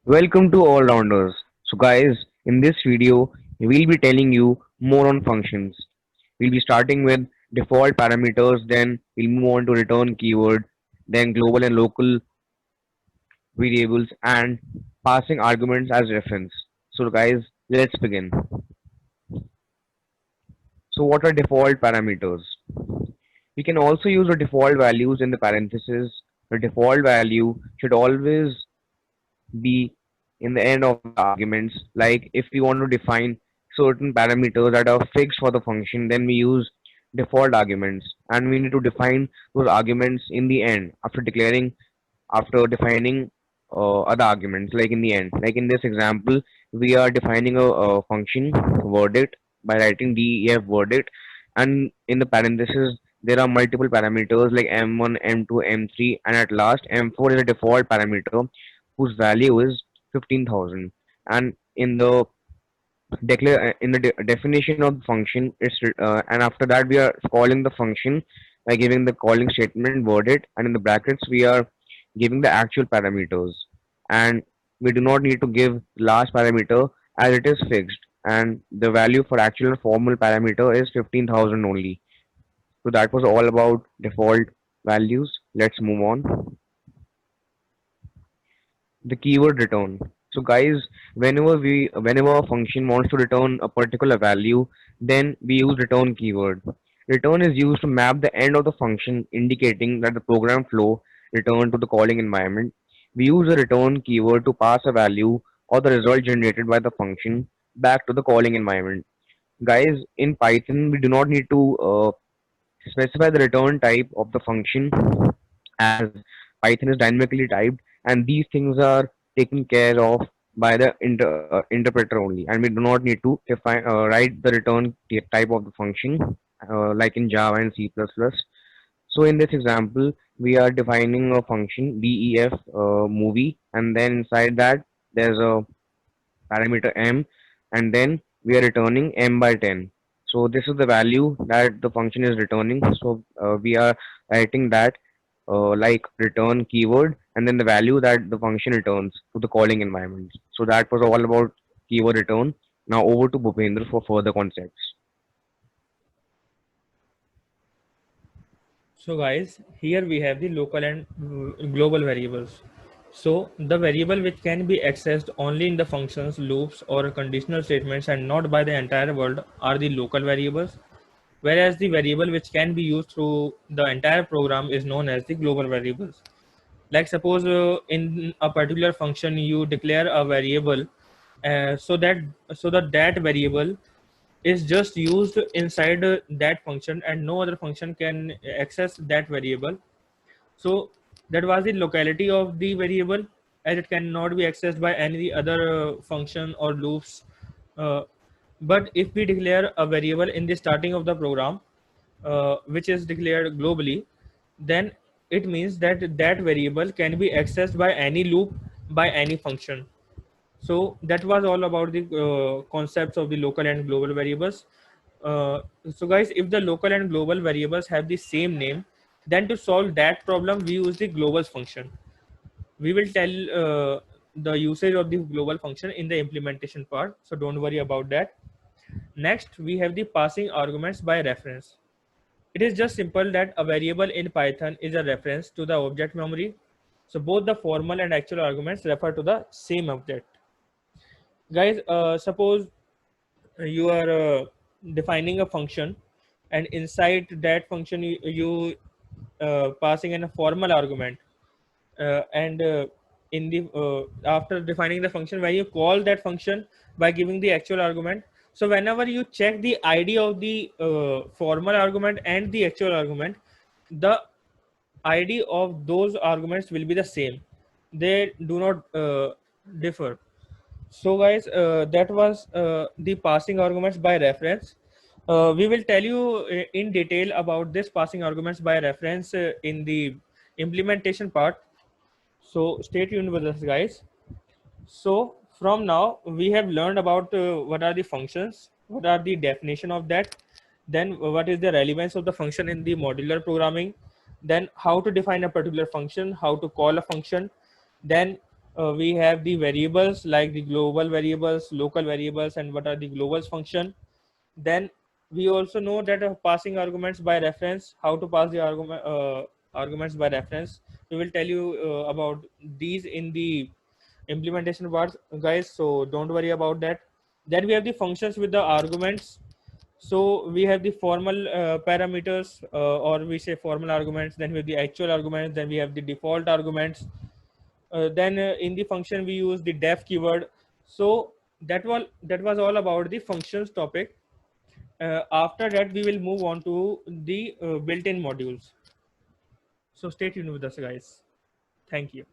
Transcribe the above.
Welcome to All Rounders. So, guys, in this video, we'll be telling you more on functions. We'll be starting with default parameters, then we'll move on to return keyword, then global and local variables, and passing arguments as reference. So, guys, let's begin. So, what are default parameters? We can also use the default values in the parentheses. The default value should always be in the end of the arguments. Like if we want to define certain parameters that are fixed for the function, then we use default arguments, and we need to define those arguments in the end after defining other arguments, like in the end. Like in this example, we are defining a function verdict by writing def verdict, and in the parentheses there are multiple parameters like m1, m2, m3, and at last m4 is a default parameter whose value is 15,000. And in the definition of the function, and after that we are calling the function by giving the calling statement worded, and in the brackets we are giving the actual parameters, and we do not need to give last parameter as it is fixed, and the value for actual and formal parameter is 15,000 only. So that was all about default values. Let's move on. The keyword return. So guys, whenever a function wants to return a particular value, then we use return keyword. Return is used to map the end of the function, indicating that the program flow returned to the calling environment. We use the return keyword to pass a value or the result generated by the function back to the calling environment. Guys, in Python we do not need to specify the return type of the function, as Python is dynamically typed, and these things are taken care of by the interpreter only, and we do not need to define write the return type of the function like in Java and C++. So in this example, we are defining a function def movie, and then inside that there's a parameter m, and then we are returning m by 10. So this is the value that the function is returning. So we are writing that like return keyword, and then the value that the function returns to the calling environment. So that was all about keyword return. Now over to Bhupendra for further concepts. So guys, here we have the local and global variables. So the variable which can be accessed only in the functions, loops or conditional statements and not by the entire world are the local variables. Whereas the variable which can be used through the entire program is known as the global variables. Like suppose in a particular function you declare a variable so that variable is just used inside that function and no other function can access that variable. So that was the locality of the variable, as it cannot be accessed by any other function or loops. uh, but if we declare a variable in the starting of the program which is declared globally, then it means that that variable can be accessed by any loop, by any function. So that was all about the concepts of the local and global variables. So guys, if the local and global variables have the same name, then to solve that problem we use the global function. We will tell the usage of the global function in the implementation part, so don't worry about that. Next we have the passing arguments by reference. It is just simple that a variable in Python is a reference to the object memory. So both the formal and actual arguments refer to the same object. Guys, suppose you are defining a function, and inside that function you passing in a formal argument, and in the after defining the function, when you call that function by giving the actual argument, so whenever you check the id of the formal argument and the actual argument, the id of those arguments will be the same. They do not differ. So guys, that was the passing arguments by reference. We will tell you in detail about this passing arguments by reference in the implementation part. So stay tuned with us, guys. So from now we have learned about what are the functions, what are the definition of that, then what is the relevance of the function in the modular programming, then how to define a particular function, how to call a function, then we have the variables like the global variables, local variables, and what are the globals function. Then we also know that passing arguments by reference, how to pass the arguments by reference. We will tell you about these in the implementation parts, guys, so don't worry about that. Then we have the functions with the arguments. So we have the formal parameters, or we say formal arguments, then we have the actual arguments, then we have the default arguments. Then in the function we use the def keyword. So that was all about the functions topic. After that we will move on to the built-in modules. So stay tuned with us, guys. Thank you.